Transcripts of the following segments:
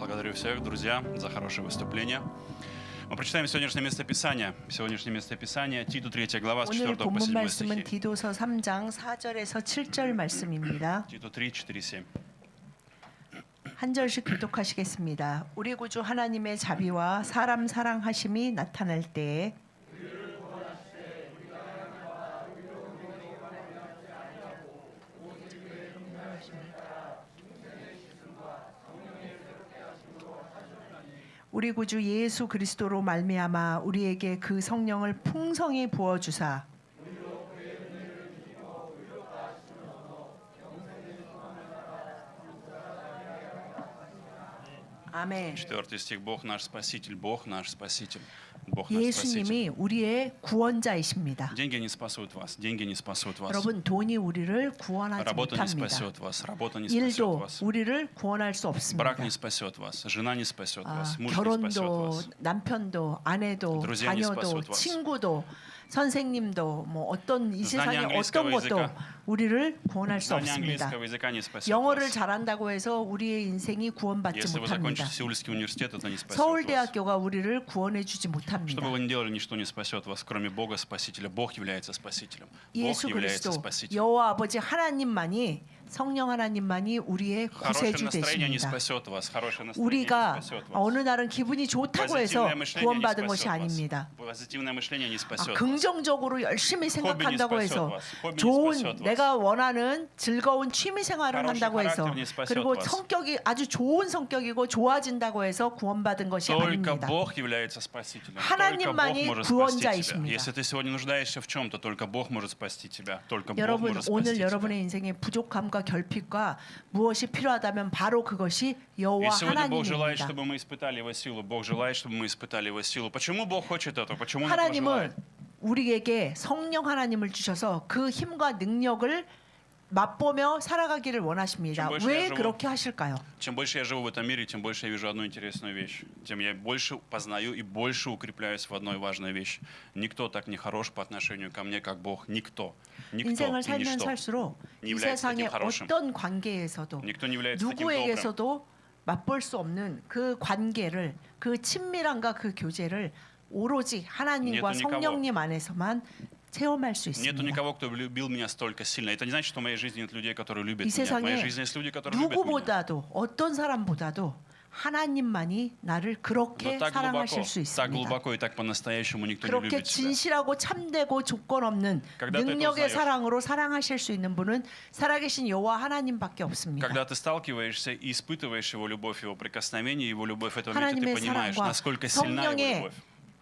Благодарю всех, друзья, за хорошее выступление. Мы прочитаем сегодняшнее местописание. Сегодняшнее местописание Титу 3 глава с 오늘 4 по 본문 7 말씀은 стихи. 디도서 3장 4절에서 7절 말씀입니다. Титу 3, 4, 7. 한 절씩 교독하시겠습니다. 우리 구주 하나님의 자비와 사람 사랑하심이 나타날 때에 우리 구주 예수 그리스도로 말미암아 우리에게 그 성령을 풍성히 부어 주사 아멘. 4 стих. Бог наш Спаситель, Бог наш Спаситель. Бог наш Спаситель. 예수님이 우리의 구원자이십니다. Деньги не спасут вас, деньги не спасут вас. 여러분 돈이 우리를 구원하지 Работа не 못합니다. спасет вас, работа не спасет 일도 вас. 우리를 구원할 수 없습니다. Брак не спасет вас, жена не спасет вас, муж не спасет 결혼도 вас. 남편도 아내도 друзья не 자녀도 спасут вас. 친구도 선생님도 뭐 어떤 이 세상의 знание 어떤 английского 것도 языка. 우리를 구원할 수 Знание 없습니다. английского языка не спасет 영어를 вас. 잘한다고 해서 우리의 인생이 구원받지 Если вы 못합니다. закончите Сеульский университет, это не спасет вас. 서울대학교가 우리를 구원해 주지 Что 못합니다. бы вы ни делали, ничто не спасет вас, кроме Бога Спасителя. Бог является Спасителем. Бог 예수 является 그리스도 Спасителем. 여호와 아버지 하나님만이 성령 하나님만이 우리의 Хорошее 구세주 настроение не 되십니다. спасет вас. Хорошее настроение не 우리가 спасет вас. 어느 날은 기분이 좋다고 해서 Позитивное мышление не 구원받은 것이 спасет вас. 아닙니다. Позитивное мышление не спасет вас. 긍정적으로 열심히 생각한다고 не 해서 спасет вас. 좋은 не спасет вас. 내가 원하는 즐거운 취미 생활을 хороший 한다고 해서 характер не спасет 그리고 вас. 성격이 아주 좋은 성격이고 좋아진다고 해서 구원받은 것이 Только 아닙니다. Бог является Спасителем. Только Бог 하나님만이 может спасти тебя. 구원자이십니다. Если ты сегодня нуждаешься в чем-то, только Бог может спасти тебя. Только Бог 여러분 может спасти 오늘 тебя. 여러분의 인생의 부족함과 결핍과 무엇이 필요하다면 바로 그것이 И 여호와 сегодня Бог желает, 하나님입니다. чтобы мы испытали Его силу. Бог желает, чтобы мы испытали Его силу. Почему Бог хочет этого? Почему Он этого желает? 하나님은 우리에게 성령 하나님을 주셔서 그 힘과 능력을 맛보며 살아가기를 원하십니다. 좀 больше 왜 я живу. 그렇게 하실까요? Чем больше я живу в этом мире, тем больше я вижу одну интересную вещь. Тем я больше познаю и больше укрепляюсь в одной важной вещи. Никто так не хорош по отношению ко мне, как Бог. Никто. Никто 인생을 и 살면 ничто. 살수록 не 이 является 세상의 таким хорошим. 어떤 관계에서도 Никто не является таким добрым. 누구에게서도 맛볼 수 없는 그 관계를 그 친밀함과 그 교제를 오로지 하나님과 Нету никого. 성령님 안에서만 체험할 수 Нету 있습니다. никого, кто любил меня столько сильно. Это не значит, что в моей жизни нет людей, которые любят 이 меня. В моей 세상에 жизни есть люди, которые любят меня. 누구보다도 어떤 사람보다도 하나님만이 나를 그렇게 Но 사랑하실 수 так 있습니다. глубоко и так по-настоящему никто не 그렇게 любит тебя. 진실하고 참되고 조건 없는 когда ты это 능력의 узнаешь. 사랑으로 사랑하실 수 있는 분은 살아계신 여호와 하나님밖에 없습니다. Когда ты сталкиваешься и испытываешь Его любовь, Его прикосновение, Его любовь, в этот момент ты 하나님의 понимаешь, 사랑과 насколько сильна Его 성령의 любовь.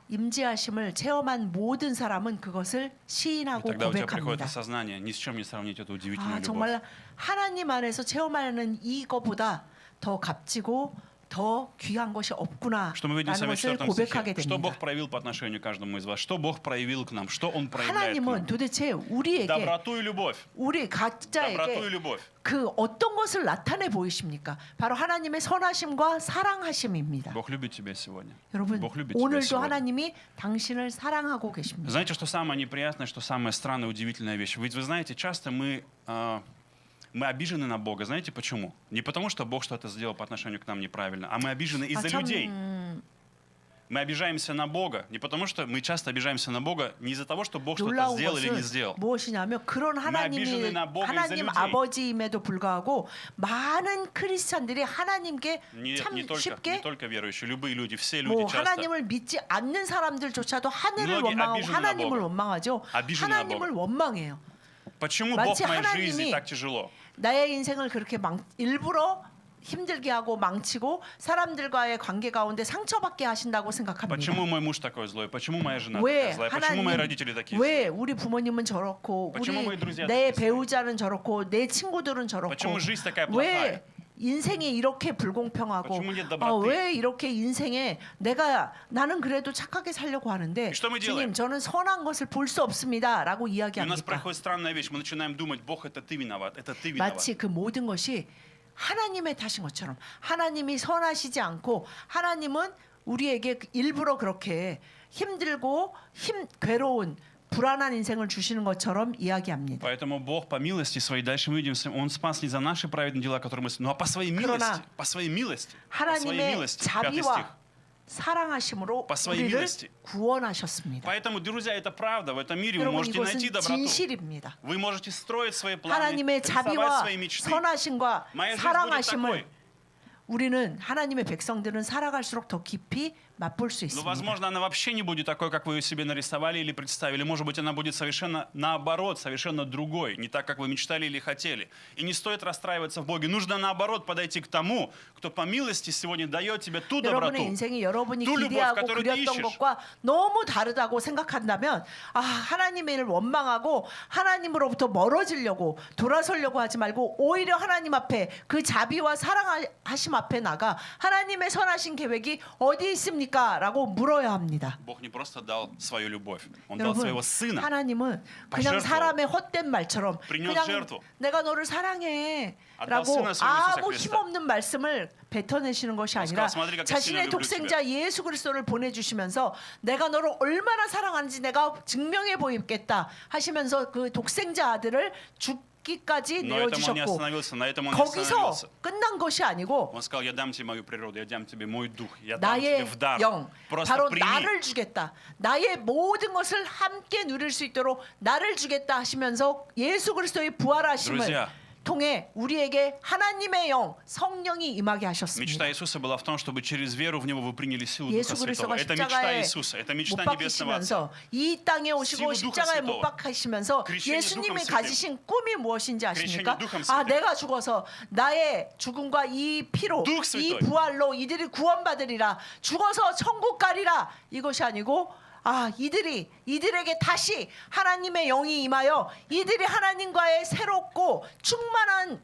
임재하심을 체험한 모든 사람은 그것을 И 시인하고 тогда у тебя приходит 고백합니다. осознание, ни с чем не сравнить эту удивительную любовь. 정말 하나님 안에서 체험하는 이거보다 더 값지고 더 귀한 것이 없구나라는 Что мы видим с вами в 것을 4 고백하게 стихе? Что 됩니다. Бог проявил по отношению к каждому из вас? Что Бог проявил к нам? Что Он проявляет к 하나님은 нам? 도대체 우리에게 Доброту и любовь. 우리 Доброту и 각자에게 любовь. 그 어떤 것을 나타내 보이십니까? 바로 하나님의 선하심과 사랑하심입니다. Бог любит тебя сегодня. 여러분 Бог любит тебя 오늘도 сегодня. 하나님이 당신을 사랑하고 계십니다. Знаете, что самое неприятное, что самая странная, удивительная вещь? Ведь вы знаете, часто мы обижены на Бога. Знаете почему? Не потому, что Бог что-то сделал по отношению к нам неправильно, а мы обижены из-за людей. Мы обижаемся на Бога не потому, что мы часто обижаемся на Бога не из-за того, что Бог что-то 놀라운 сделал или не 것은 сделал. 무엇이냐면 그런 обижены на Бога из-за 하나님 людей. 아버지임에도 불구하고 많은 크리스찬들이 하나님께 참 Не 쉽게 только верующие, любые люди, все люди 뭐 часто 하나님을 믿지 않는 사람들조차도 하늘을 многие 원망하고 обижены на 하나님을 Бога. 원망하죠. обижены на 하나님을 Бога. 원망해요. Почему Бог 마치 в моей жизни 하나님이 так тяжело? 나의 인생을 그렇게 일부러 힘들게 하고 망치고 사람들과의 관계 가운데 상처받게 하신다고 생각합니다. Почему мой муж такой злой? Почему моя жена 왜 такая злая? Почему мои родители такие 왜 злые? 우리 부모님은 저렇고 почему мои друзья 내 такие 배우자는 저렇고 내 친구들은 저렇고 почему жизнь такая 왜 плохая? 인생이 이렇게 불공평하고 почему нет доброты? 왜 이렇게 인생에 나는 그래도 착하게 살려고 하는데 что мы 주님 делаем? 저는 선한 것을 볼 수 없습니다라고 И у нас 이야기합니까? происходит странная вещь. Мы начинаем думать, Бог, это ты виноват, это ты виноват. 마치 그 모든 것이 하나님의 탓인 것처럼 하나님이 선하시지 않고 하나님은 우리에게 일부러 그렇게 힘들고 괴로운 불안한 인생을 주시는 것처럼 이야기합니다. Поэтому Бог по милости своей, дальше мы видим, Он спас не за наши праведные дела, которые мы... Ну а по своей милости, по своей милости, по своей 하나님의 милости, 5 стих. 자비와 사랑하심으로 По своей 우리를 милости. 구원하셨습니다. Поэтому, друзья, это правда. В этом мире вы 여러분 можете найти 이것은 доброту. 진실입니다. Вы можете строить свои планы, 하나님의 рисовать 자비와 свои мечты. 선하심과 Моя жизнь будет 사랑하심을 такой. 우리는 하나님의 백성들은 살아갈수록 더 깊이 맛볼 수 Но, 있습니다. возможно, она вообще не будет такой, как вы ее себе нарисовали или представили. Может быть, она будет совершенно наоборот, совершенно другой, не так, как вы мечтали или хотели. И не стоит расстраиваться в Боге. Нужно, наоборот, подойти к тому, кто по милости сегодня дает тебе ту 여러분의 доброту. 인생이 여러분이 또 любовь, 기대하고 которую ты 그렸던 ищешь. 것과 너무 다르다고 생각한다면 하나님을 원망하고 하나님으로부터 멀어지려고 돌아서려고 하지 말고 오히려 하나님 앞에 그 자비와 사랑하심 앞에 나가 하나님의 선하신 계획이 어디 있습니까? 라고 물어야 합니다. Бог не просто дал свою любовь. Он дал 여러분 своего Сына. 하나님은 그냥 пожертвовал. 사람의 헛된 말처럼 принес 그냥 жертву. 내가 너를 사랑해 отдал 라고 Сына своего Иисуса 아무 Христа. 힘없는 말씀을 뱉어내시는 것이 Он 아니라 сказал, смотри, как я 자신의 сильно люблю 독생자 예수 그리스도를 보내주시면서 내가 너를 얼마나 사랑하는지 내가 증명해 보이겠다 하시면서 그 독생자 아들을 죽기까지 Но этому он не 내어주셨고 остановился, на этом он не 거기서 остановился. 끝난 것이 아니고 Он сказал, я дам тебе мою природу, я дам тебе мой дух, я дам тебе 나의 в дар. 영, Просто 바로 прими. 나를 주겠다. 나의 모든 것을 함께 누릴 수 있도록 나를 주겠다 하시면서 예수 그리스도의 부활하심을 Друзья, 통해 우리에게 하나님의 영, 성령이 임하게 하셨습니다. Мечта Иисуса была в том, чтобы через веру в Него вы приняли силу Духа 예수 Святого. 그리스도가 Это мечта 십자가에 Иисуса, это 못 мечта Небесного Отца. 박히시면서 이 땅에 오시고 Силу Духа 십자가에 못 Святого. 박히시면서 крещение 예수님이 Духом 가지신 꿈이 무엇인지 아십니까? крещение Духом 아 Святым. 내가 죽어서 나의 죽음과 이 피로 Дух 이 Святой. 부활로 이들이 구원받으리라 죽어서 천국 가리라 이것이 아니고 이들에게 다시 하나님의 영이 임하여 이들이 하나님과의 새롭고 충만한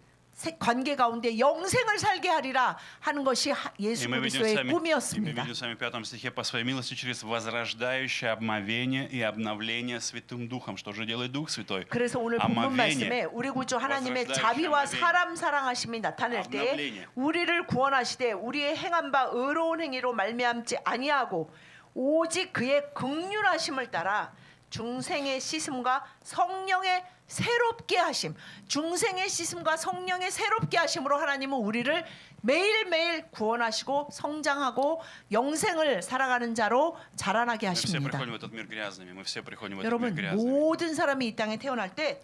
관계 가운데 영생을 살게 하리라 하는 것이 예수 И мы видим 그리스도의 с 꿈이었습니다. вами в 5 стихе по своей милости через возрождающее обновление и обновление Святым Духом. Что же делает Дух Святой? 그래서 오늘 본문 말씀에 우리 구주 하나님의 возрождающее 자비와 обновление. 사람 사랑하심이 나타날 때 обновление. 우리를 구원하시되 우리의 행한 바 의로운 행위로 말미암지 아니하고 오직 그의 긍휼하심을 따라 중생의 씻음과 성령의 새롭게 하심, 중생의 씻음과 성령의 새롭게 하심으로 하나님은 우리를 매일매일 구원하시고 성장하고 영생을 살아가는 자로 자라나게 Мы все 하십니다. приходим в этот мир грязными. Мы все приходим в этот мир 여러분 грязными. 모든 사람이 이 땅에 태어날 때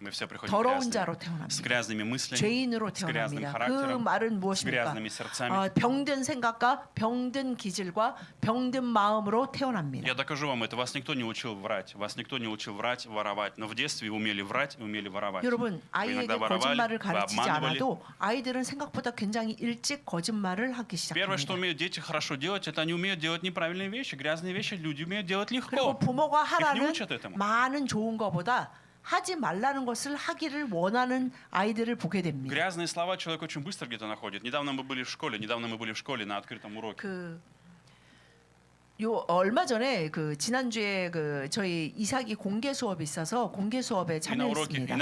Мы все приходим 더러운 грязными. 자로 С 태어납니다. грязными мыслями, 죄인으로 с грязным 태어납니다. 그 характером, 말은 с 무엇입니까? грязными сердцами. 병든 생각과 병든 기질과 병든 마음으로 태어납니다. Я докажу вам это. Вас никто не учил врать. Вас никто не учил врать, воровать. Но в детстве вы умели врать и умели воровать. 여러분 Вы 아이에게 иногда воровали, 거짓말을 вы 가르치지 обманывали. 않아도 아이들은 생각보다 굉장히 일찍 거짓말을 하기 Первое, что 시작합니다. умеют дети хорошо делать, это они умеют делать неправильные вещи. Грязные вещи люди умеют делать 그리고 легко. 부모가 Их не 하라는 учат этому. 많은 좋은 것보다 하지 말라는 것을 하기를 원하는 아이들을 보게 됩니다. Грязные слова человек очень быстро где-то находит. Недавно мы были в школе на открытом уроке. 얼마 전에 지난주에 저희 이삭이 공개 수업이 있어서 공개 수업에 И на 참여했습니다.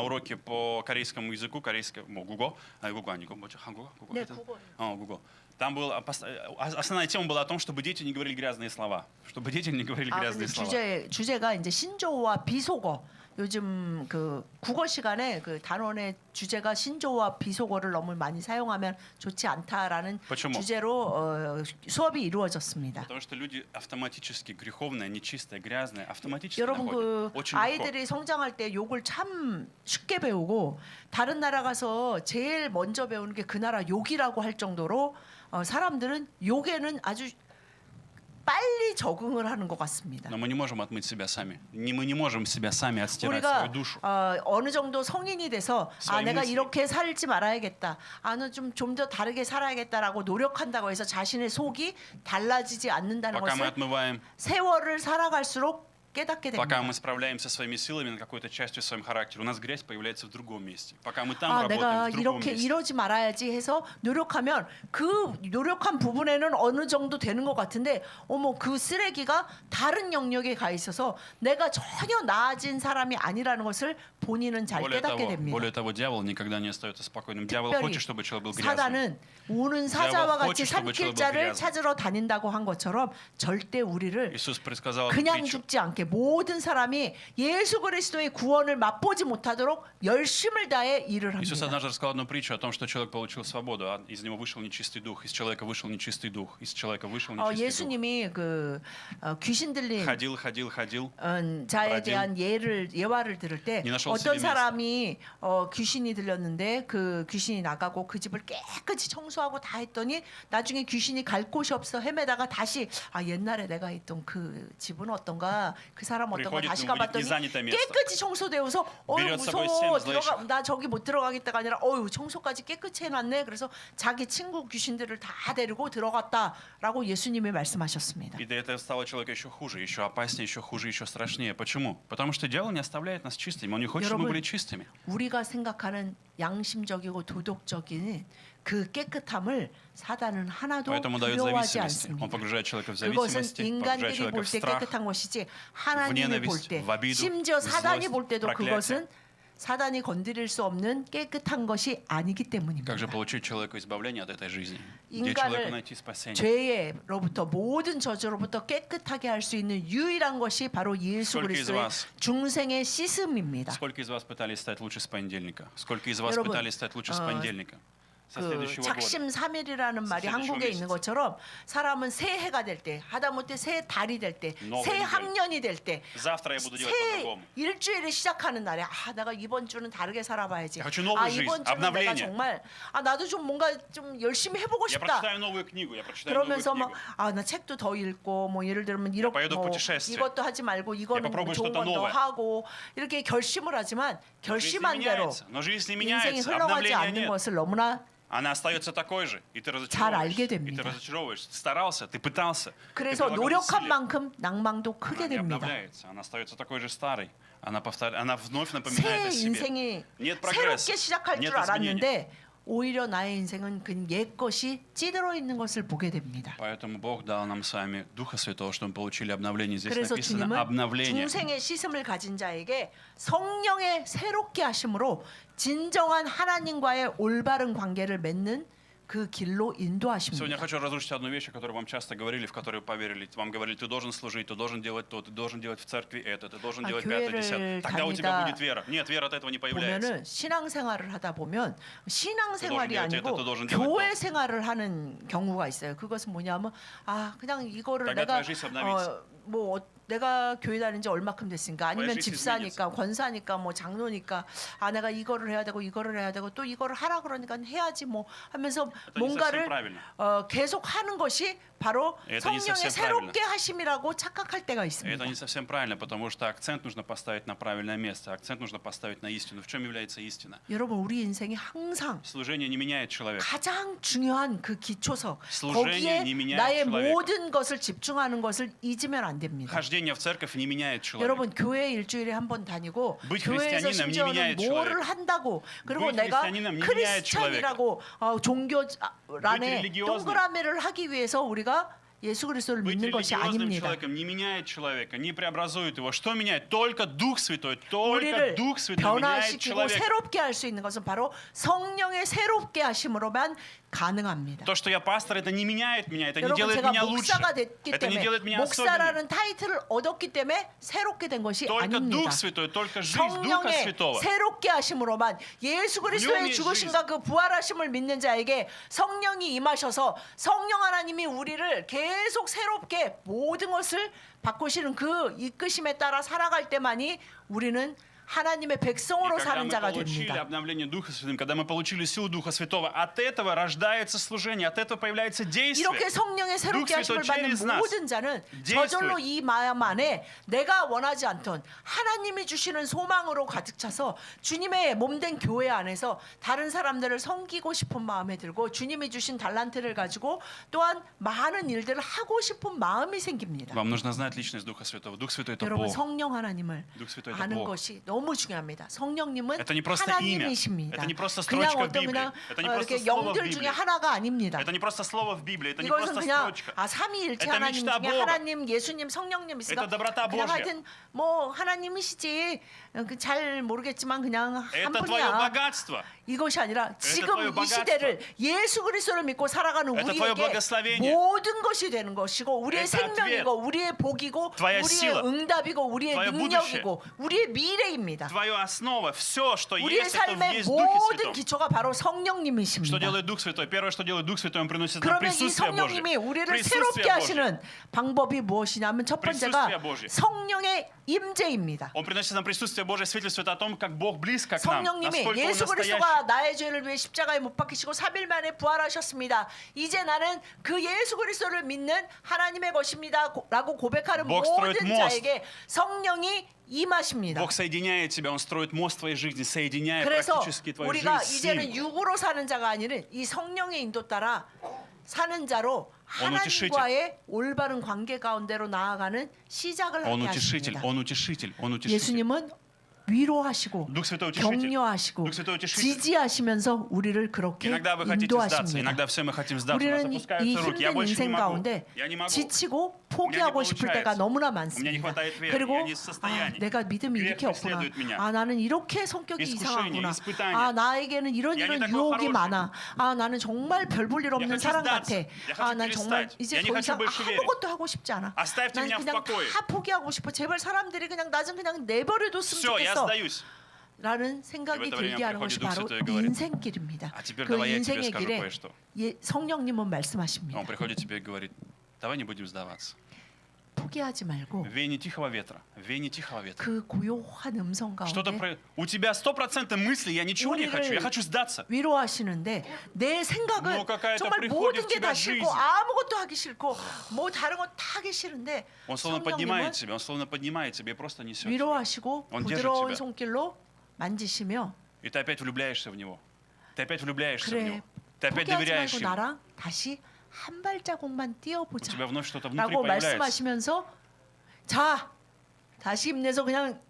уроке по корейскому языку, гуго, а 한국어? 네, 국어. гуго. Там была основная тема была о том, чтобы дети не говорили грязные слова, чтобы дети не говорили грязные слова. 주제가 이제 신조어와 비속어. 요즘 국어 시간에 단원의 주제가 신조어와 비속어를 너무 많이 사용하면 좋지 않다라는 Почему? 주제로 수업이 이루어졌습니다. Потому что люди автоматически греховные, нечистые, грязные, автоматически 여러분 находят. очень легко. 아이들이 성장할 때 욕을 참 쉽게 배우고 다른 나라 가서 제일 먼저 배우는 게 그 나라 욕이라고 할 정도로 사람들은 욕에는 아주 빨리 적응을 하는 것 같습니다. Но мы не можем отмыть себя сами. Мы не можем себя сами отстирать 우리가 свою душу. 어느 정도 성인이 돼서 내가 мысли. 이렇게 살지 말아야겠다. 좀 더 다르게 살아야겠다라고 노력한다고 해서 자신의 속이 달라지지 않는다는 Пока мы 것을 отмываем, 세월을 살아갈수록 깨닫게 пока 됩니다. мы справляемся своими силами над какой-то частью в своем характере, у нас грязь появляется в другом месте. Пока мы там 내가 работаем, в другом 이렇게 месте. 이러지 말아야지 해서 노력하면 그 노력한 부분에는 어느 정도 되는 것 같은데 그 쓰레기가 다른 영역에 가 있어서 내가 전혀 나아진 사람이 아니라는 것을 본인은 잘 깨닫게 됩니다. Более того, дьявол никогда не остается спокойным. Дьявол 특별히 хочет, чтобы человек был грязным. 사단은 우는 사자와 같이 хочет, чтобы 삼킬자를 человек был 찾으러 다닌다고 한 것처럼 절대 우리를 Иисус предсказал, 그냥 притчу. 죽지 않게 모든 사람이 예수 그리스도의 구원을 맛보지 못하도록 열심을 다해 일을 Иисус 합니다. однажды рассказал одну притчу о том, что человек получил свободу, а из него вышел нечистый дух, из человека вышел нечистый дух, из человека вышел нечистый дух. 예수님이 귀신 들린 Ходил. 자에 대한 예화를 들을 때 Не нашел 어떤 себе 사람이 귀신이 들렸는데 그 귀신이 나가고 그 집을 깨끗이 청소하고 다 했더니 나중에 귀신이 갈 곳이 없어 헤매다가 다시 옛날에 내가 있던 그 집은 어떤가 그 사람 어떤가 Приходит, 다시 но увидит 가봤더니 незанятое место. 깨끗이 청소되어서 Берет с собой 무서워 7 злейших. 나 저기 못 들어가겠다가 아니라 청소까지 깨끗이 해놨네 그래서 자기 친구 귀신들을 다 데리고 들어갔다라고 예수님이 말씀하셨습니다. И до этого стало человека еще хуже, еще опаснее, еще хуже, еще страшнее. Почему? Потому что дьявол не оставляет нас чистыми. Он не хочет, чтобы мы были чистыми. 우리가 생각하는 양심적이고 도덕적인 그 깨끗함을 사단은 하나도 Поэтому дает 두려워하지 зависимости. Он 않습니다. погружает человека в 그것은 зависимости, погружает 인간들이 человека 볼 в 때 страх, 깨끗한 것이지 в 하나님이 볼 ненависть, 때 в обиду, 심지어 в 사단이 злость, 볼 때도 проклятие. 그것은 사단이 건드릴 수 없는 깨끗한 것이 아니기 때문입니다. Как же получить человеку избавление от этой жизни? Где человеку 인간을 найти спасение? 죄로부터 모든 저주로부터 깨끗하게 할 수 있는 유일한 것이 바로 예수 Сколько из 그리스도의 вас- 중생의 씻음입니다. Сколько из вас пытались стать лучше с понедельника? Сколько из вас 여러분, пытались стать лучше с понедельника? Со 그 следующего года. 작심삼일이라는 말이 한국에 있는 것처럼 사람은 새해가 될 때, 하다못해 새 달이 될 때, Новый 새 недель. 학년이 될 때, Завтра я буду делать 새 по-другому. 일주일을 시작하는 날에 내가 이번 주는 다르게 살아봐야지. Я хочу новую жизнь, 이번 주는 내가 обновление. 정말 나도 좀 뭔가 좀 열심히 해보고 Я 싶다. прочитаю новую книгу, я прочитаю новую 그러면서 книгу. 나 책도 더 읽고 예를 들면 이렇게 поеду в путешествие. 이것도 하지 말고 이거는 попробую 좋은 что-то 건 더 новое. 하고 이렇게 결심을 하지만 Жизнь 결심한 대로 меняется, но жизнь не 인생이 меняется, 흘러가지 обновления 않는 нет. 것을 너무나 Она остается такой же, и ты 잘 разочаровываешься. 알게 И ты 됩니다. разочаровываешься. Ты старался, ты пытался. 그래서 ты прилагал 노력한 усилия. 만큼 낭망도 크게 Она не 됩니다. обновляется, она остается такой же старой. Она вновь 새 напоминает о себе. 인생이 Нет прогресса, 새롭게 시작할 нет 줄 изменения. 알았는데 오히려 나의 인생은 그 옛 것이 찌들어 있는 것을 보게 됩니다. Поэтому Бог дал нам с вами Духа Святого, чтобы мы получили обновление. Здесь 그래서 написано 주님은 обновление. 중생의 씻음을 가진 자에게 성령의 새롭게 하심으로 진정한 하나님과의 올바른 관계를 맺는 그 길로 Сегодня я 인도하십니다. хочу разрушить одну вещь, о которой вам часто говорили, в которую поверили. Вам говорили, ты должен служить, ты должен делать то, ты должен делать в церкви это, ты должен делать пятое, 교회를 десятое. Тогда у тебя 다니다 будет вера. Нет, вера от этого не появляется. 보면은 신앙생활을 하다 보면 신앙생활이 должен делать 아니고 это, ты должен делать 교회 то. 생활을 하는 경우가 있어요. 그것은 뭐냐면 그냥 이거를 Тогда 내가 твоя жизнь обновится. 내가 교회 다닌 지 얼마큼 됐으니까 아니면 жизнь 집사니까 권사니까 장로니까 내가 이거를 해야 되고 이거를 해야 되고 또 이거를 하라 그러니까 해야지 하면서 Это не 뭔가를 совсем правильно. 계속 하는 것이 바로 Это не 성령의 совсем 새롭게 하심이라고 착각할 때가 И 있습니다. это не совсем правильно, потому что акцент нужно поставить на правильное место, акцент нужно поставить на истину. В чем является истина? 여러분 우리 인생이 항상 Служение не меняет человека. 가장 중요한 그 기초석 Служение 거기에 не меняет 나의 человека. 모든 것을 집중하는 것을 잊으면 안 됩니다. Хождение в церковь не меняет человека. 여러분 교회 일주일에 한 번 다니고 быть 교회에서 христианином не 심지어는 меняет 뭐를 человека. 한다고 그리고 быть 내가 христианином не меняет 크리스찬이라고 종교란에 Быть религиозным. 동그라미를 하기 위해서 우리가 예수 그리스도를 Быть 믿는 것이 религиозным 아닙니다. человеком не меняет человека, не преобразует его. Что меняет? Только Дух Святой. Только 우리를 Дух Святой меняет 변화시키고 человека. 새롭게 할 수 있는 것은 바로 성령의 새롭게 하심으로만 가능합니다. То, что я пастор, это не меняет меня, это не 여러분 делает 제가 меня лучше. 목사가 됐기 Это не 때문에 делает меня особенным. 목사라는 타이틀을 얻었기 때문에 새롭게 된 것이 Только 아닙니다. Дух Святой, только жизнь Духа 성령의 Святого. 새롭게 하심으로만 예수 그리스도의 영의 죽으심과 그 부활하심을 믿는 자에게 성령이 임하셔서 성령 하나님이 우리를 계속 새롭게 모든 것을 바꾸시는 그 이끄심에 따라 살아갈 때만이 우리는 하나님의 И 백성으로 когда 사는 мы 자가 получили 됩니다. обновление Духа Святым, когда мы получили силу Духа Святого, от этого рождается служение, от этого появляется действие. 이렇게 성령의 새롭게 Дух Святой 하심을 받는 через нас 모든 자는 действует. 저절로 이 마음 안에 내가 원하지 않던 하나님이 주시는 소망으로 가득 차서 주님의 몸된 교회 안에서 다른 사람들을 섬기고 싶은 마음에 들고 주님이 주신 달란트를 가지고 또한 많은 일들을 하고 싶은 마음이 생깁니다. Вам нужно знать личность Духа Святого. Дух Святой — это 여러분 Бог. 성령 하나님을 Дух Святой — это 아는 Бог. 것이 너무 중요합니다. 성령님은 Это не просто имя. 하나님이십니다. Это не просто 그냥 строчка в 어떤 Библии. 그냥 Это не просто 이렇게 слово в 영들 중에 Библии. 하나가 아닙니다. Это не просто слово в Библии, это не 이것은 просто 그냥 строчка. 삼위일체 Это 하나님 мечта 중에 Бога. 하나님, 예수님, 성령님 있으니까 Это доброта 그냥 Божья. 하여튼 뭐 하나님이시지 잘 모르겠지만 그냥 한 Это твое 분이야. богатство. 이것이 아니라 твое 지금 이 богатство. 시대를 예수 그리스도를 믿고 살아가는 Это твое 우리에게 благословение. 모든 것이 되는 것이고 우리의 Это ответ. 생명이고 우리의 복이고 Твоя 우리의 сила. 응답이고 우리의 Твое 능력이고 우리의 미래입니다. Твоя основа, все, что 우리의 есть, это 삶의 есть в Духе 모든 Святом. 기초가 바로 Что 성령님이십니다. делает Дух Святой? Первое, что делает Дух Святой, Он приносит нам 그러면 이 присутствие Божие. 성령님이 우리를 Присутствие 새롭게 Божие. 하시는 방법이 무엇이냐면 첫 번째가 Присутствие Божие. 성령의 임재입니다. Он приносит нам присутствие Божие, свидетельствует о том, как Бог близко к нам, 성령님이 насколько Он 예수 настоящий. 그리스도가 나의 죄를 위해 십자가에 못 박히시고 3일 만에 부활하셨습니다. 이제 나는 그 예수 그리스도를 믿는 하나님의 것입니다. 라고 고백하는 Бог строит 모든 мост. 자에게 성령이 임하십니다. Бог соединяет тебя, Он строит мост твоей жизни, соединяя 그래서 практически твою 우리가 жизнь с 이제는 Ним. 육으로 사는 자가 아니라 이 성령의 인도 따라 사는 자로 Он 하나님과의 올바른 관계 가운데로 나아가는 시작을 Он 하게 утешитель, 하십니다. Он утешитель, Он утешитель. 예수님은 위로하시고 Дух Святой утешитель. 격려하시고 Дух Святой утешитель. 지지하시면서 우리를 그렇게 Иногда вы хотите сдаться, 인도하십니다. иногда все мы хотим сдаться, у нас 우리는 이 опускаются руки. Я 힘든 больше не 인생 могу. 가운데 Я не могу. 지치고 У меня не 포기하고 싶을 получается. 때가 너무나 У меня не 많습니다. хватает веры, 그리고 я не в состоянии. 내가 믿음이 Грех 이렇게 없구나. преследует меня. 나는 이렇게 성격이 искушение, 이상하구나. испытание. 나에게는 이런 Я не 이런 такой 유혹이 хороший. 많아. 나는 정말 별 볼 일 Я 없는 хочу 사람 сдаться. 같아. Я хочу 난 정말 перестать. 이제 Я не 더 хочу 이상 больше верить. 아무것도 하고 싶지 않아. Оставьте 난 меня в 그냥 покое. 다 포기하고 싶어. 제발 사람들이 그냥 나 좀 그냥 내버려뒀으면 Все, я 좋겠어. сдаюсь. 라는 생각이 И в это время 들게 하는 것이 приходит Дух 바로 Святой и говорит, 인생길입니다. А теперь 그 давай я тебе 인생의 скажу 길에 кое-что. 성령님은 말씀하십니다. Он приходит тебе и говорит, давай не будем сдаваться. 포기하지 말고 Веяние тихого ветра, веяние тихого ветра. 그 고요한 음성 Что-то 가운데 у тебя 100% мысли, я ничего не хочу, я хочу сдаться. 위로하시는데 내 생각은 Но какая-то 정말 приходит 모든 в 게 다 тебя 싫고 жизнь. 아무것도 하기 싫고 뭐 다른 거 다 하기 싫은데 Он словно 성령님은 поднимает тебя, он словно поднимает тебя и просто несет. 위로하시고 Он держит 부드러운 тебя. 손길로 만지시며 И ты опять влюбляешься в него. Ты опять влюбляешься в 그래 него. Ты опять 포기하지 доверяешь 말고 ему. 나랑 다시 한 발자국만 У 뛰어보자 тебя вновь что-то внутри 라고 появляется. 말씀하시면서 자 다시 힘내서 그냥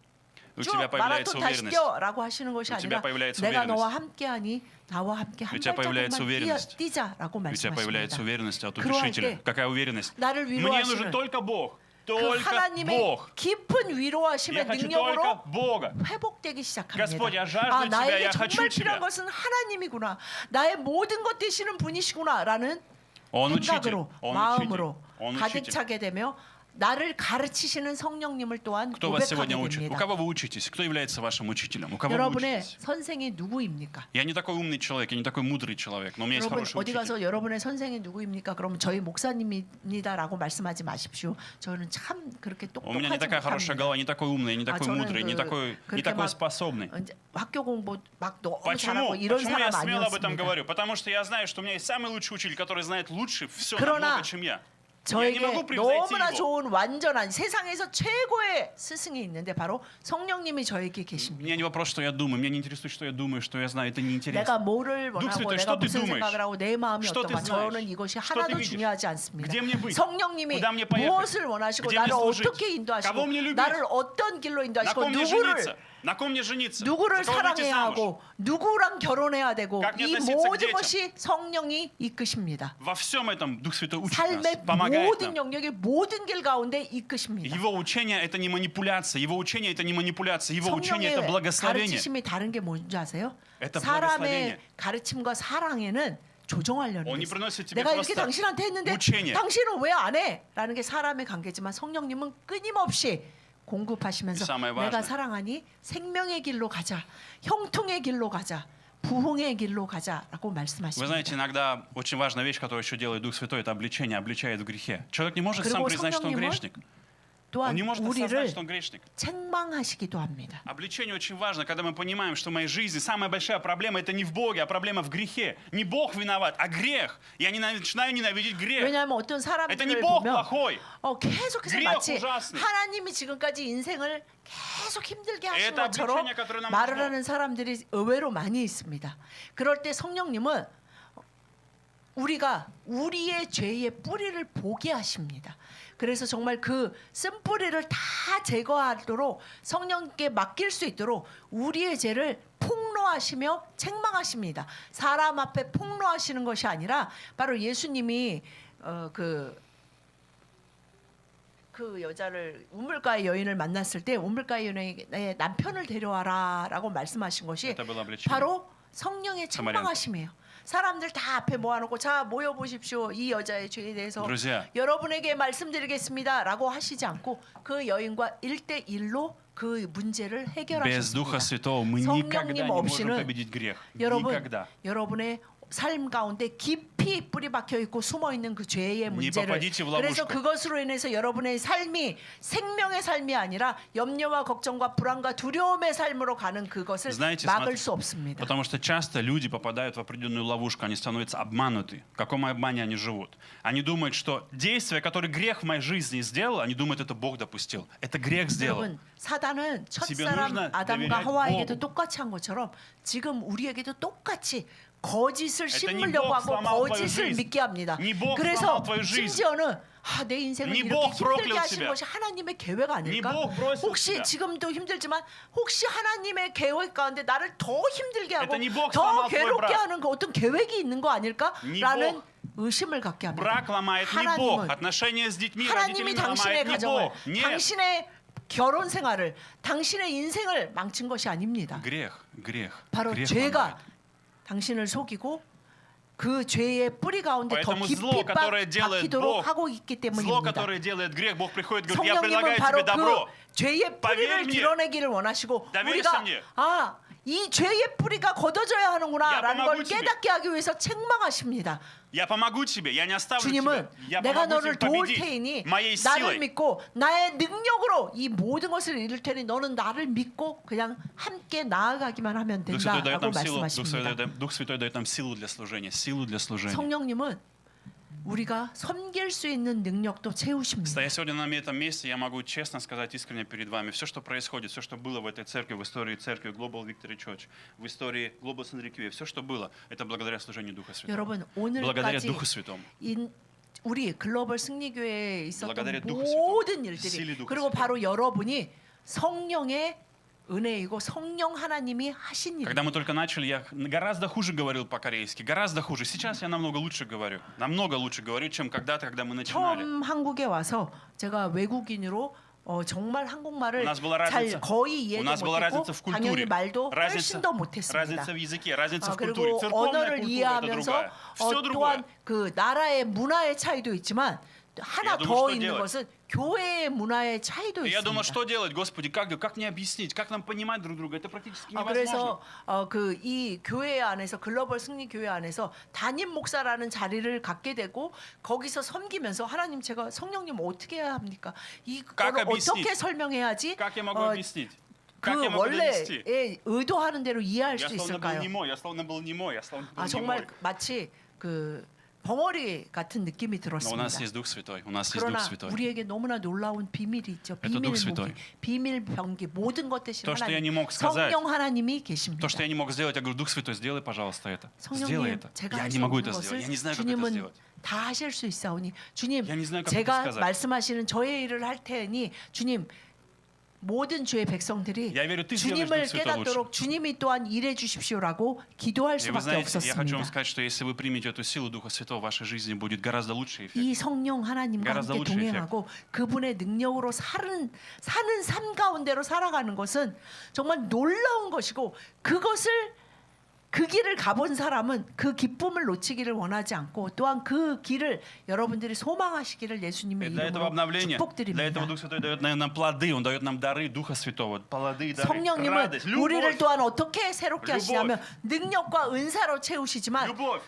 У 쭉 тебя появляется 마라톤 다시 уверенность. 뛰어라고 하시는 것이 У тебя 아니라 появляется 내가 уверенность. 너와 함께하니 나와 함께 한 У тебя появляется 발자국만 уверенность. 뛰자라고 У тебя появляется 말씀하십니다. уверенность от 그러할 утешителя. 때 Какая уверенность? 나를 Мне нужен 위로하시는 только Бог. 그 Только 하나님의 Бог. 깊은 Я 위로하심의 хочу 능력으로 только Бога. 회복되기 시작합니다. Господь, я жажду тебя, 나에게 я хочу 정말 тебя. 필요한 것은 하나님이구나. 나의 모든 것 되시는 분이시구나라는 Он учитель. 생각으로 Он учитель. 마음으로 Он 가득 учитель. 차게 되며 나를 가르치시는 성령님을 또한 Кто вас сегодня 고백하게 учит? У 됩니다. кого вы учитесь? Кто является вашим учителем? У кого вы 여러분의 учитесь? 선생이 누구입니까? Я не такой умный человек, я не такой мудрый человек, но у меня есть 여러분 хороший 어디 учитель. 가서 여러분의 선생이 누구입니까? 그러면 저희 목사님입니다라고 말씀하지 마십시오. 저는 참 그렇게 У меня не 똑똑하지 такая хорошая 못합니다. голова, не такой умный, не такой 저는 мудрый, не такой 그렇게 막 способный. 이제 학교 공부 막 너무 Почему? 잘하고 이런 Почему я 사람 смело об этом 아니었습니다. говорю? Потому что я знаю, что у меня есть самый лучший учитель, который знает лучше все 그러나 намного, чем я. 저에게 Я не могу превзойти 너무나 его. 좋은 완전한 세상에서 최고의 스승이 있는데 바로 성령님이 저에게 계십니다. Меня не вопрос, что я думаю. Меня не интересует, что я думаю, что я знаю. Это не 내가 интересно. 뭐를 원하고 Святой, 내가 что ты 무슨 думаешь? 생각을 하고 내 마음이 Что ты 어떤가 знаешь? 저는 이것이 Что 하나도 ты видишь? 중요하지 않습니다. Где мне быть? 성령님이 Куда мне поехать? 무엇을 원하시고 Где мне 나를 служить? 어떻게 인도하시고 Кого мне любить? 나를 어떤 길로 На 인도하시고 ком мне 누구를 жениться? На ком мне жениться? 누구를 За кого выйти 사랑해야 замуж? 하고 누구랑 결혼해야 되고 Как мне 이 относиться к 모든 детям? 것이 성령이 이끄십니다. Во всем этом Дух Святой учит нас, 삶의 помогает 모든 нам. 영역의 모든 길 가운데 이끄십니다. Его учение это не манипуляция, его учение это не манипуляция, его учение это 성령의 благословение. 가르치심이 다른 게 뭔지 아세요? Это 사람의 благословение. 가르침과 사랑에는 조정하려는 Он 게 не 있어요. приносит тебе 내가 이렇게 просто 당신한테 했는데 учение. 당신은 왜 안 해? 라는 게 사람의 관계지만 성령님은 끊임없이 공급하시면서 самое 내가 важное. 사랑하니 생명의 길로 가자. 형통의 길로 가자. 부흥의 길로 가자라고 Вы 말씀하십니다. знаете, иногда очень важная вещь, которую еще делает Дух Святой, это обличение, обличает в грехе. Человек не может сам 그리고 признать, что он 성령님은 грешник. 또한 Он не может осознать, 우리를 что он грешник. 책망하시기도 합니다. Обличение очень важно, когда мы понимаем, что в моей жизни самая большая проблема это не в Боге, а проблема в грехе. Не Бог виноват, а грех. Я начинаю ненавидеть грех. 왜냐하면 어떤 Это не 사람들을 Бог 보면 плохой. 계속해서 грех 마치 ужасный. 하나님이 지금까지 인생을 계속 힘들게 하신 Это 것처럼 обличение, которое нам 말을 нужно. 하는 사람들이 의외로 많이 있습니다. 그럴 때 성령님은 우리가 우리의 죄의 뿌리를 보게 하십니다. 그래서 정말 그 쓴뿌리를 다 제거하도록 성령께 맡길 수 있도록 우리의 죄를 폭로하시며 책망하십니다. 사람 앞에 폭로하시는 것이 아니라 바로 예수님이 그 여자를 우물가의 여인을 만났을 때 우물가의 여인의 남편을 데려와라라고 말씀하신 것이 Это было обличение. 바로 성령의 책망하심이에요. 사람들 다 앞에 모아놓고 자 모여 보십시오. 이 여자의 죄에 대해서 Друзья, 여러분에게 말씀드리겠습니다라고 하시지 않고 그 여인과 1대1로 그 문제를 без Духа 해결하셨습니다. Святого мы никогда 성령님 не можем 없이는 победить грех. 여러분, Никогда. 여러분의 삶 가운데 깊이 뿌리 박혀 있고 숨어 있는 그 죄의 문제를 попадите в ловушку. 그래서 그것으로 인해서 여러분의 삶이 생명의 삶이 아니라 염려와 걱정과 불안과 두려움의 삶으로 가는 그것을 Знаете, 막을 смотри, 수 없습니다. потому что часто люди попадают в определенную ловушку, они становятся обмануты. В каком обмане они живут? Они думают, что действие, которое грех в моей жизни сделал, они думают, это Бог допустил. Это грех сделал. 여러분 사단은 집에 첫사람 нужно 아담과 доверять 하와에게도 Богу. 똑같이 한 것처럼 지금 우리에게도 똑같이 거짓을 Это не 심으려고 Бог 하고 сломал твою 거짓을 жизнь. 믿게 합니다. Не Бог 그래서 сломал твою жизнь. 심지어는 내 인생을 Не 이렇게 Бог 힘들게 проклял 하신 тебя. 것이 하나님의 계획 아닐까? Не Бог бросил 혹시 тебя. 지금도 힘들지만 혹시 하나님의 계획 가운데 나를 더 힘들게 하고 Это не Бог 더 сломал твой 괴롭게 брак. 하는 그 어떤 계획이 있는 거 Не 아닐까라는 Бог. 의심을 갖게 합니다. Брак ломает не Бог. 하나님은 Отношения с детьми, 하나님이 родителями 당신의 ломает не 가정을, Бог. Нет. 당신의 결혼 생활을, 당신의 인생을 망친 것이 아닙니다. Грех, грех. 바로 Грех 죄가 ломает. 당신을 속이고 그 죄의 뿌리 가운데 더 Поэтому 깊이 зло, которое делает 박히도록 Бог, 하고 있기 зло, 때문입니다. которое делает грех, Бог приходит и говорит, я 성령님은 предлагаю 바로 тебе добро. 그 죄의 뿌리를 Поверь мне. 드러내기를 원하시고 Доверься 우리가 мне. 이 죄의 뿌리가 걷어져야 하는구나라는 Я 걸 помогу тебе. 깨닫게 하기 위해서 책망하십니다. Я помогу тебе, я не оставлю 주님은 тебя. Я 내가 помогу 너를 тебе 도울 победить 테이니 моей 나를 силой. 믿고 나의 능력으로 이 모든 것을 이룰 테니 너는 나를 믿고 그냥 함께 나아가기만 하면 Дух Святой дает 된다라고 нам силу, 말씀하십니다. Дух Святой дает нам силу для служения, силу для служения. 성령님은 우리가 섬길 수 있는 능력도 채우십니다. Стоя сегодня на этом месте, я могу честно сказать искренне перед вами, все, что происходит, все, что было в этой церкви, в истории церкви Global Victory Church, в истории Global St. Requiem, все, что было, это благодаря служению Духа Святого. 여러분 благодаря 오늘까지 Духу Святому. 우리 글로벌 승리교회에 благодаря 있었던 Духу 모든 Святому, 일들이 силе Духа 그리고 Святого. 바로 여러분이 성령의 은혜이고 성령 하나님이 하신 일. Когда мы только начали, я гораздо хуже говорил по-корейски, гораздо хуже. Сейчас я намного лучше говорю, чем когда-то, когда мы начинали. 처음 한국에 와서 제가 외국인으로 정말 У 한국말을 нас была 잘 разница, 거의 у 이해도 нас была 못했고 разница в 당연히 культуре, 말도 разница, 훨씬 더 못했습니다. разница в языке, разница в культуре. 그리고 Церковная 언어를 культура это 이해하면서 другая. Все другое. 또한 그 나라의 문화의 차이도 있지만 하나 Я думаю, 더 что 있는 делать? 것은 교회의 문화의 차이도 И я думал, 있습니다. что делать, Господи, как мне объяснить, как нам понимать друг друга? Это практически невозможно. 그래서 그 이 교회 안에서 글로벌 승리 교회 안에서 담임 목사라는 자리를 갖게 되고 거기서 섬기면서 하나님 제가 성령님 어떻게 해야 합니까? 이거를 объяснить? 어떻게 설명해야지 Как я могу объяснить? 그 Как я могу донести? 원래 의도하는 대로 이해할 Я 수 словно был 있을까요? немой, я словно был немой, я словно был 정말 немой. 마치 그 벙어리 같은 느낌이 Но у нас 들었습니다. есть Дух Святой, у нас есть Дух 그러나 Святой. 우리에게 너무나 놀라운 비밀이 있죠. Это 비밀 Дух 무기, Святой. 비밀 병기 모든 것 대신 То, что я не 하나님, мог сказать, 성령 하나님이 계십니다. То, что я не мог сделать, я говорю, Дух Святой, сделай, пожалуйста, это. Сделай 성령님, это. 제가 Я 할 не 수 могу 없는 это сделать. Я 것을 не знаю, как это 주님은 сделать. 다 하실 수 있사오니 주님, Я не знаю, как 제가 это сказать. 말씀하시는 저의 일을 할 테니 주님 모든 주의 백성들이 Я верю, ты сделаешь 주님을 Дух Святой 깨닫도록 주님이 또한 일해 주십시오라고 기도할 И вы 수밖에 знаете, я хочу вам 없었습니다. сказать, что если вы примете эту силу Духа Святого, в вашей жизни будет гораздо лучший эффект. 이 성령 하나님과 garażda 함께 lepszy 동행하고 그분의 능력으로 사는 삶 가운데로 살아가는 것은 정말 놀라운 것이고 그것을 그 길을 가본 사람은 그 기쁨을 놓치기를 원하지 않고 또한 그 길을 여러분들이 소망하시기를 И 예수님의 для этого 이름으로 обновления, для 축복드립니다. этого Дух Святой дает нам плоды, Он дает нам дары Духа Святого, плоды и дары, 성령님은 радость, 우리를 любовь, 또한 어떻게 새롭게 любовь. 하시냐면 능력과 은사로 채우시지만 любовь,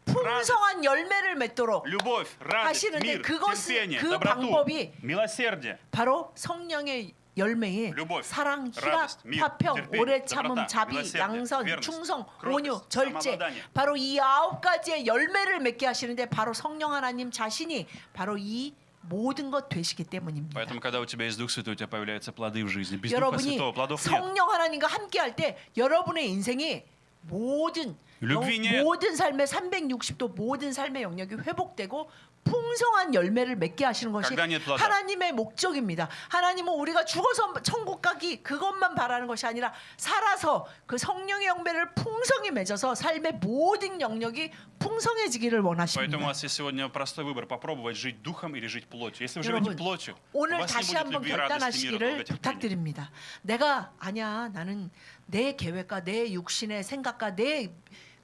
풍성한 열매를 맺도록 любовь, радость, 하시는데 мир, 그것은 терпение, 그 доброту, 방법이 милосердие. 바로 성령의 열매인 любовь, 사랑, 희락, радость, мир, 화평, терпение, 오래 참음, доброта, 자비, милосердие, 양선, верность, 충성, кротость, 온유, 절제 самообладание. 바로 이 9가지의 열매를 맺게 하시는데 바로 성령 하나님 자신이 바로 이 모든 것 되시기 때문입니다. Поэтому, когда у тебя есть Дух Святой, у тебя появляются плоды в жизни. Без Духа 여러분이 Святого плодов нет. 성령 하나님과 함께 할 때 여러분의 인생이 모든 любви нет. 모든 삶의 360도 모든 삶의 영역이 회복되고 풍성한 열매를 맺게 하시는 것이 когда нет плода. 하나님의 목적입니다. 하나님은 우리가 죽어서 천국 가기 그것만 바라는 것이 아니라 살아서 그 성령의 열매를 풍성히 맺어서 삶의 모든 영역이 풍성해지기를 Поэтому у 원하십니다. вас есть сегодня простой выбор: попробовать жить духом или жить плотью. Если вы живете 여러분, плотью, у 오늘 вас не 다시 будет 한번 любви, радости, мира, 결단하시기를 долготерпения. 부탁드립니다. 내가 아니야. 나는 내 계획과 내 육신의 생각과 내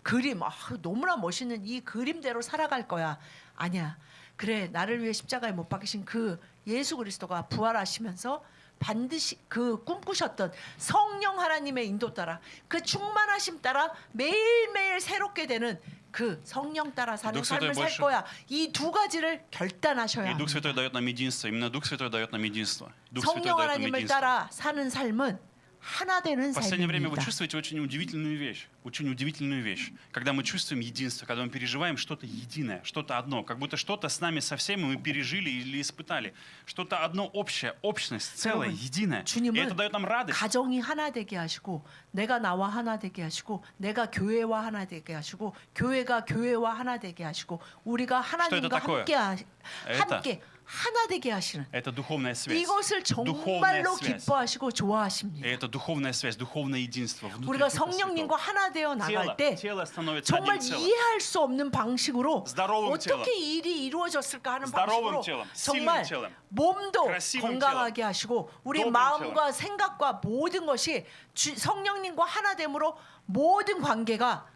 그림 너무나 멋있는 이 그림대로 살아갈 거야. 아니야. 그래 나를 위해 십자가에 못 박히신 그 예수 그리스도가 부활하시면서 반드시 그 꿈꾸셨던 성령 하나님의 인도 따라 그 충만하심 따라 매일매일 새롭게 되는 그 성령 따라 사는 Дух 삶을 Святой 살 больше- 거야. 이 두 가지를 결단하셔야 И Дух 합니다. Святой дает нам единство. Именно Дух Святой дает нам единство. Дух Святой 성령 дает нам 하나님을 единство. 따라 사는 삶은 하나 되는 В последнее время вы 삶입니다. чувствуете очень удивительную вещь. Когда мы чувствуем единство, когда мы переживаем что-то единое, что-то одно, как будто что-то с нами со всеми мы пережили или испытали. Что-то одно общее, общность, целое, 여러분, единое. И 주님은 это дает нам радость. 가정이 하나 되게 하시고 내가 나와 하나 되게 하시고 내가 교회와 하나 되게 하시고 교회가 교회와 하나 되게 하시고 우리가 하나님과 такое? 함께 하나 되게 하시는 Это духовная связь. 이것을 Духовная 정말로 связь. 기뻐하시고 И 좋아하십니다. это духовная связь, духовное единство внутри 우리가 Духа 성령님과 Святого. 하나 되어 나갈 때 тело становится 정말 одним целым. 이해할 수 없는 방식으로 здоровым 어떻게 일이 이루어졌을까 하는 здоровым 방식으로 телом, 정말 сильным телом, 몸도 красивым 건강하게 하시고 우리 добрым 마음과 생각과 모든 것이 성령님과 하나됨으로 모든 관계가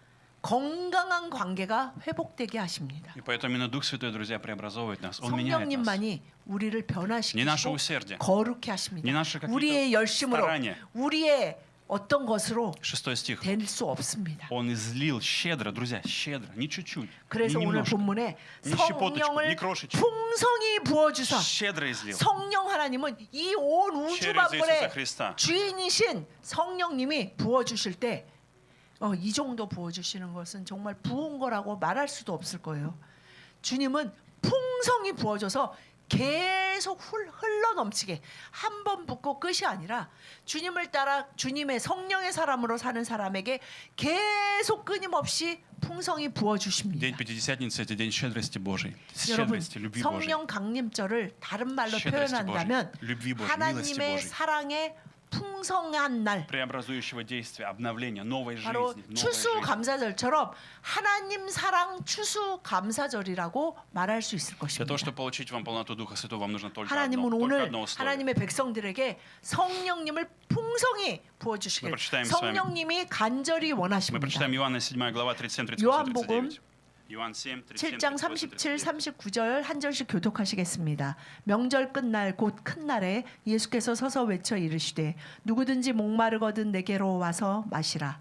건강한 관계가 회복되게 하십니다. И поэтому именно Дух Святой, друзья, преобразовывает нас. Он меняет нас. 성령님만이 우리를 Не наше 변화시키고 усердие, 거룩해 하십니다. не наши какие-то 우리의 열심으로 старания. 우리의 어떤 것으로 6 стих. 될 수 없습니다. Он излил щедро, друзья, щедро, не чуть-чуть, 그래서 не 오늘 немножко, 본문에 не щепоточку, 성령을 не крошечку. 풍성히 부어주사 щедро излил. 성령 하나님은 이 온 우주 через Иисуса 만물의 Христа. 주인이신 성령님이 부어주실 때 이 정도 부어주시는 것은 정말 부은 거라고 말할 수도 없을 거예요. 주님은 풍성히 부어줘서 계속 흘러넘치게 한 번 붓고 끝이 아니라 주님을 따라 주님의 성령의 사람으로 사는 사람에게 계속 끊임없이 풍성히 부어주십니다. День Пятидесятницы – это день щедрости Божией, 여러분 щедрости, любви Божией. 성령 강림절을 다른 말로 щедрости 표현한다면 Божией, любви Божией, милости 하나님의 Божией. 사랑의 풍성한 날 Преобразующего действия, обновления, новой 바로 жизни, новой жизни. 추수감사절처럼 하나님 사랑 추수감사절이라고 말할 수 있을 Для 것입니다. того, чтобы получить вам полноту Духа Святого, вам нужно только 하나님은 одно 오늘 условие. 하나님의 백성들에게 성령님을 풍성히 부어주시길 Мы прочитаем с вами. 성령님이 간절히 Мы 원하십니다. прочитаем Иоанна 7 глава 37, 38, 요한복음 39. Иоанн 7, 37, 7장 38, 37, 39. 39절 한 절씩 교독하시겠습니다. 명절 끝날 곧 큰 날에 예수께서 서서 외쳐 이르시되 누구든지 목마르거든 내게로 와서 마시라.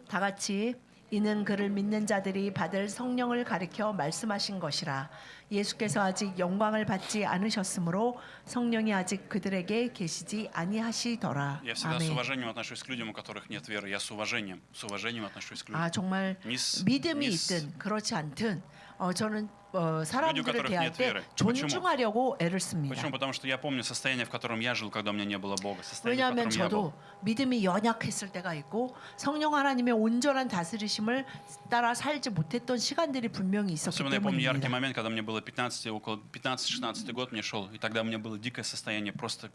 다 같이 이는 그를 믿는 자들이 받을 성령을 가리켜 말씀하신 것이라. 예수께서 아직 영광을 받지 않으셨으므로 성령이 아직 그들에게 계시지 아니하시더라. Я всегда с 아멘. уважением отношусь к людям, у которых нет веры. Я с уважением отношусь к людям. 아 정말 믿음이 있든 그렇지 않든 저는 사람들을 которых 대할 нет 때 веры. 존중하려고 애를 씁니다. Почему? Потому что я помню состояние, в котором я жил, когда у меня не было Бога. Состояние, в 왜냐하면 котором я был. 저도 믿음이 연약했을 때가 있고 성령 하나님의 온전한 다스리심을 따라 살지 못했던 시간들이 분명히 있었기 Особенно я помню яркий 때문입니다. момент, когда мне было 15, около 15-16 год мне шел, и тогда у меня было дикое состояние, просто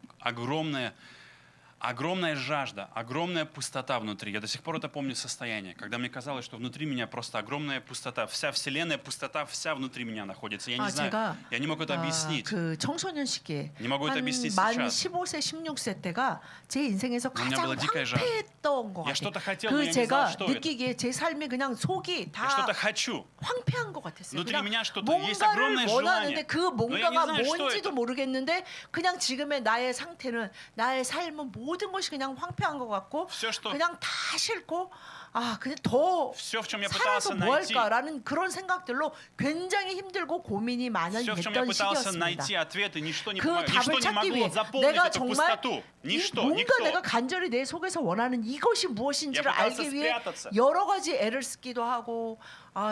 огромная жажда, огромная пустота внутри. Я до сих пор это помню состояние, когда мне казалось, что внутри меня просто огромная пустота, вся вселенная пустота, вся внутри меня находится. Я не знаю, 제가 я не могу это объяснить. 그 청소년 시기에 Не могу это объяснить 만 сейчас. 15세, 16세 때가 제 인생에서 У меня 가장 была дикая жажда. 황폐했던 것 Я что-то 같아요. хотел, но 그 я не знал, 제가 что это. 느끼기에 제 삶이 그냥 속이 Я 다 что-то хочу. 황폐한 것 같았어요. внутри 그냥 меня что-то есть огромное 뭔가를 원하는데 желание. 그 Но я не 뭔가가 знаю, что 뭔지도 это. 모르겠는데 그냥 지금의 나의 상태는 나의 삶은 모든 것이 그냥 황폐한 것 같고 Все, что 그냥 다 싫고 아, 그냥 더 Все, в чем я 살아서 пытался 뭐 найти, 할까라는 그런 생각들로 굉장히 힘들고 고민이 많이 все, в чем я 됐던 пытался 시기였습니다. найти ответы, ничто не 그 помогло, ничто 답을 не 찾기 могло 위해 заполнить 내가 эту 정말 пустоту. 이 Ничто, 뭔가 내가 никто. 간절히 내 속에서 원하는 이것이 무엇인지를 Я пытался 알기 위해 спрятаться. 여러 가지 애를 쓰기도 하고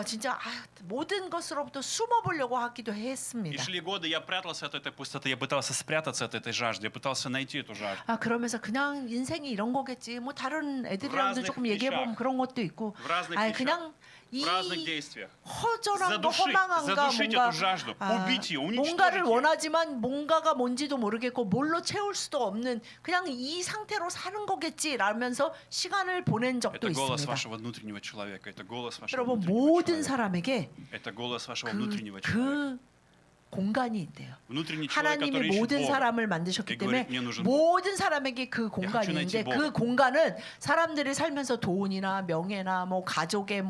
진짜 모든 것으로부터 숨어보려고 하기도 И 했습니다. шли годы, я прятался от этой пустоты, я пытался спрятаться от этой жажды, я пытался найти эту жажду. 그러면서 그냥 인생이 이런 거겠지. 뭐 다른 애들이랑도 разных 조금 얘기해 보면 вещах. 그런 것도 있고. В разных 그냥 в разных действиях. 허전한 거, задушить, 허망한가 задушить 뭔가 эту жажду, убить ее, уничтожить 뭔가를 ее. 원하지만 뭔가가 뭔지도 모르겠고 뭘로 채울 수도 없는 그냥 이 상태로 사는 거겠지라면서 시간을 보낸 적도 Это голос 있습니다. вашего внутреннего человека, это голос вашего 여러분 внутреннего 모든 человека. 사람에게 Это голос вашего внутреннего человека. 그 공간이 있대요. Внутренний человек, который 하나님이 ищет 모든 Бога. 사람을 만드셨기 И 때문에 говорит, мне нужен 모든 사람에게 그 공간이 хочу найти 있는데 그 Бога. 공간은 사람들이 살면서 돈이나 명예나 뭐 가족의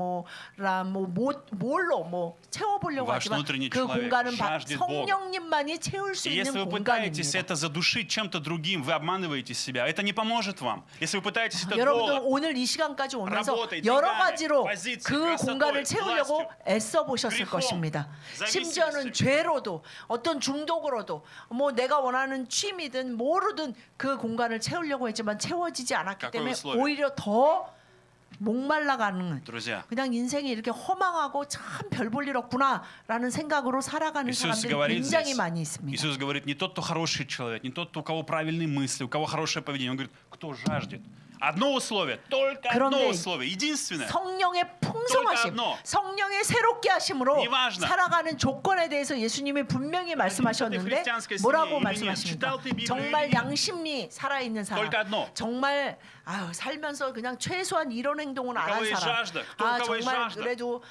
뭘로 채워보려고 Ваш 하지만 внутренний 그 человек 공간은 жаждет Бога. 성령님만이 채울 수 И 있는 если вы пытаетесь 공간입니다. это задушить чем-то другим, вы обманываете себя. Это не поможет вам. Если вы пытаетесь это 여러분들 голод, 오늘 이 시간까지 오면서 работой, 여러 деньгами, 가지로 позицией, 그 красотой, 공간을 채우려고 властью, 애써 보셨을 грехом, 것입니다. зависимостью. 심지어는 죄로도 어떤 중독으로도 뭐 내가 원하는 취미든 뭐로든 그 공간을 채우려고 했지만 채워지지 않았기 какое 때문에 условие? 오히려 더 목말라가는 друзья, 그냥 인생이 이렇게 허망하고 참 별 볼 일 없구나라는 생각으로 살아가는 Иисус 사람들이 говорит 굉장히 здесь, 많이 있습니다. Иисус говорит, не тот, кто хороший человек, не тот, у кого правильные мысли, у кого хорошее поведение. Он говорит, кто жаждет. Одно условие, только одно 그런데 условие, единственное. 성령의 풍성하심, только одно. 성령의 새롭게 하심으로 неважно. 살아가는 조건에 대해서 예수님이 분명히 말씀하셨는데 христианской 뭐라고 семье или нет, 말씀하십니까? читал ты Библию 정말 или нет? 양심이 살아있는 사람, только одно. 정말 살면서 그냥 최소한 이런 행동은 안 한 кого есть 사람, жажда, кто у кого есть 정말 жажда. 그래도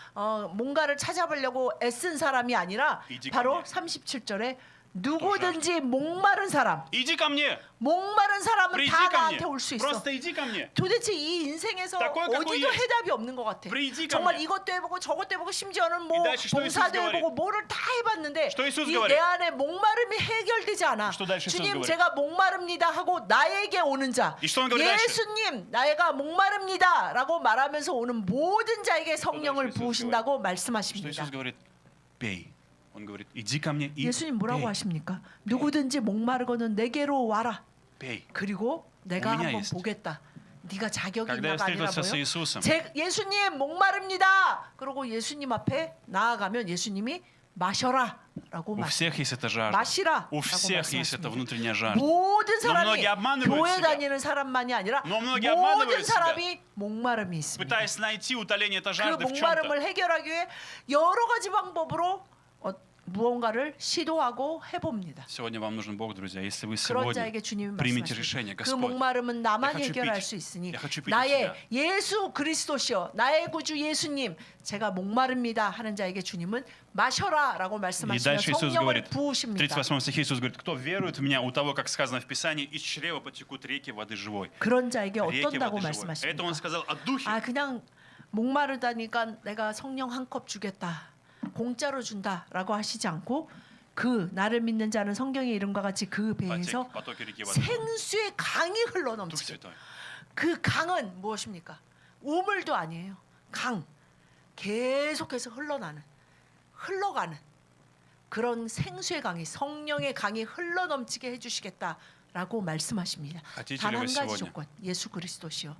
뭔가를 찾아보려고 애쓴 사람이 아니라 이지 바로 ко 37절에 누구든지 목마른 사람, Иди ко мне, 목마른 사람은 приди 다 ко мне, 나한테 올 수 있어. просто иди ко мне. 도대체 이 인생에서 такой, какой 어디도 есть. 해답이 없는 것 같아. Приди ко 정말 мне. 이것도 해보고 저것도 해보고 심지어는 뭐 И дальше что 봉사도 Иисус 해보고 говорит? 뭐를 다 해봤는데 что Иисус 이 говорит? 내 안에 목마름이 해결되지 않아. что дальше Иисус 주님 говорит? 제가 목마릅니다 하고 나에게 오는 자. И что он говорит дальше? 예수님 나가 목마릅니다 라고 말하면서 오는 모든 자에게 성령을 Иисус 부으신다고 что 말씀하십니다. Иисус говорит, пей. Он говорит, иди ко мне и 예수님 뭐라고 пей. 하십니까? 누구든지 목마르거든 내게로 와라. Pей. 그리고 내가 У меня 한번 есть. 보겠다. 네가 자격이 Когда я 있나가 아니라 встретился с 뭐요? Иисусом, 예수님 목마릅니다. 그리고 예수님 앞에 나아가면 예수님이 마셔라라고 у всех есть эта жажда. 마시라. У всех есть эта внутренняя жажда. 모든 사람이 многие обманывают 교회 себя. 다니는 사람만이 아니라 Но многие 모든 обманывают 사람이 목마름이 있습니다. Пытаясь найти утоление этой 그 жажды в чем-то. 목마름을 해결하기 위해 여러 가지 방법으로 무언가를 시도하고 해봅니다. Сегодня вам нужен Бог, друзья. Если вы 그런 сегодня 자에게 주님이 примите 말씀하십니다. решение, 그 Господь, 목마름은 나만 я хочу 해결할 пить. 수 있으니 Я хочу пить 나의 от тебя. 예수 그리스도시여 나의 구주 예수님 제가 목마릅니다 하는 자에게 주님은 마셔라라고 И 말씀하시며 дальше Иисус 성령을 говорит, в 부으십니다. 38 стихе Иисус говорит, кто верует в Меня, у того, как сказано в Писании, из чрева потекут реки воды живой. 그런 자에게 реки 어떤다고 воды живой. Это 말씀하십니까? Он сказал о Духе. 그냥 목마르다니까 내가 성령 한 컵 주겠다. 공짜로 준다라고 하시지 않고 그 나를 믿는 자는 성경의 이름과 같이 그 배에서 потоки реки воды. 생수의 강이 Дух 흘러넘치게. Святой. 그 강은 무엇입니까? 우물도 아니에요. 강. 계속해서 흘러가는 그런 생수의 강이 성령의 강이 흘러넘치게 해주시겠다라고 말씀하십니다. хотите 단 ли 한 вы 가지 сегодня? 조건. 예수 그리스도시여.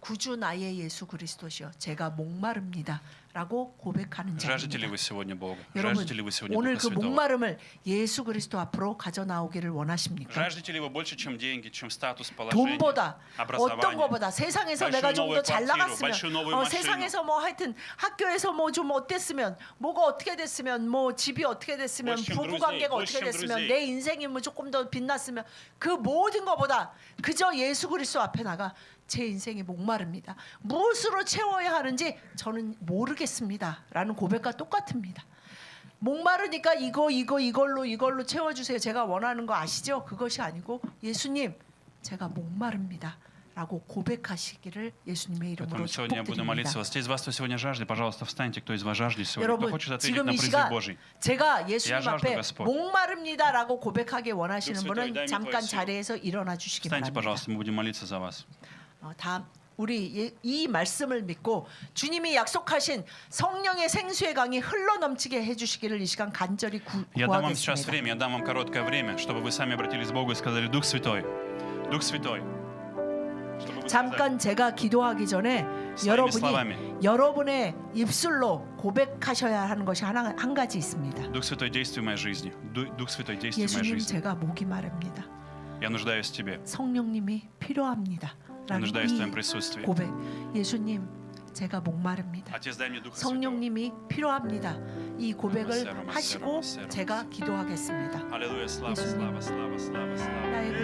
구주 나의 예수 그리스도시여. 제가 목마릅니다. 라고 고백하는 Жаждете ли 자입니다. вы сегодня Бога? 여러분 Жаждете ли вы сегодня 오늘 Духа 그 Святого? 목마름을 예수 그리스도 앞으로 가져 나오기를 원하십니까? Жаждете ли вы больше, чем деньги, чем статус, положение, 돈보다 어떤 образование? 거보다 세상에서 большую 내가 좀 더 новую 잘 квартиру, 나갔으면 большую новую машину. 세상에서 뭐 하여튼 학교에서 뭐 좀 어땠으면 뭐가 어떻게 됐으면 뭐 집이 어떻게 됐으면 больше, чем 부부 друзей, 관계가 больше, 어떻게 чем 됐으면 друзей. 내 인생이 뭐 조금 더 빛났으면 그 모든 거보다 그저 예수 그리스도 앞에 나가 제 인생이 목마릅니다. 무엇으로 채워야 하는지 저는 모르겠습니다. 라는 고백과 똑같습니다. 목마르니까 이걸로 채워주세요. 제가 원하는 거 아시죠? 그것이 아니고 예수님 제가 목마릅니다. 라고 고백하시기를 예수님의 이름으로 Поэтому сегодня я буду молиться 축복드립니다. вас. Те из вас, кто сегодня жаждет, пожалуйста, встаньте, кто из вас жаждет сегодня, кто 여러분 хочет ответить 지금 на 이 призыв 시간 Божий. 제가 예수님 Я жажду, 앞에 Господь. 목마릅니다라고 고백하기 원하시는 Дух Святой, дай 분은 мне 잠깐 твою силу. 자리에서 일어나 주시기 Встаньте, 바랍니다. пожалуйста, мы будем молиться за вас. 다 우리 이 말씀을 믿고 주님이 약속하신 성령의 생수의 강이 흘러 넘치게 해주시기를 이 시간 간절히 Я дам вам сейчас 구하겠습니다. время, я дам вам короткое время, чтобы вы сами обратились к Богу и сказали: Дух Святой, Дух Святой. Чтобы вы сказали 잠깐 제가 기도하기 전에 своими словами: 여러분의 입술로 고백하셔야 하는 것이 한 가지 있습니다. Дух Святой, действуй в моей жизни. Дух Святой, действуй в моей 예수님, жизни. 제가 목이 마릅니다. Я нуждаюсь в тебе. 성령님이 필요합니다. Я 라는 нуждаюсь в 이 твоем присутствии. 고백. 예수님, 제가 목마릅니다. Отец, дай мне Духа Святого. 성령님이 필요합니다. 이 고백을 마세로, 하시고 마세로, 제가 마세로. 기도하겠습니다. Аллилуйя, слава, 예수님. слава, слава, слава, слава. 나의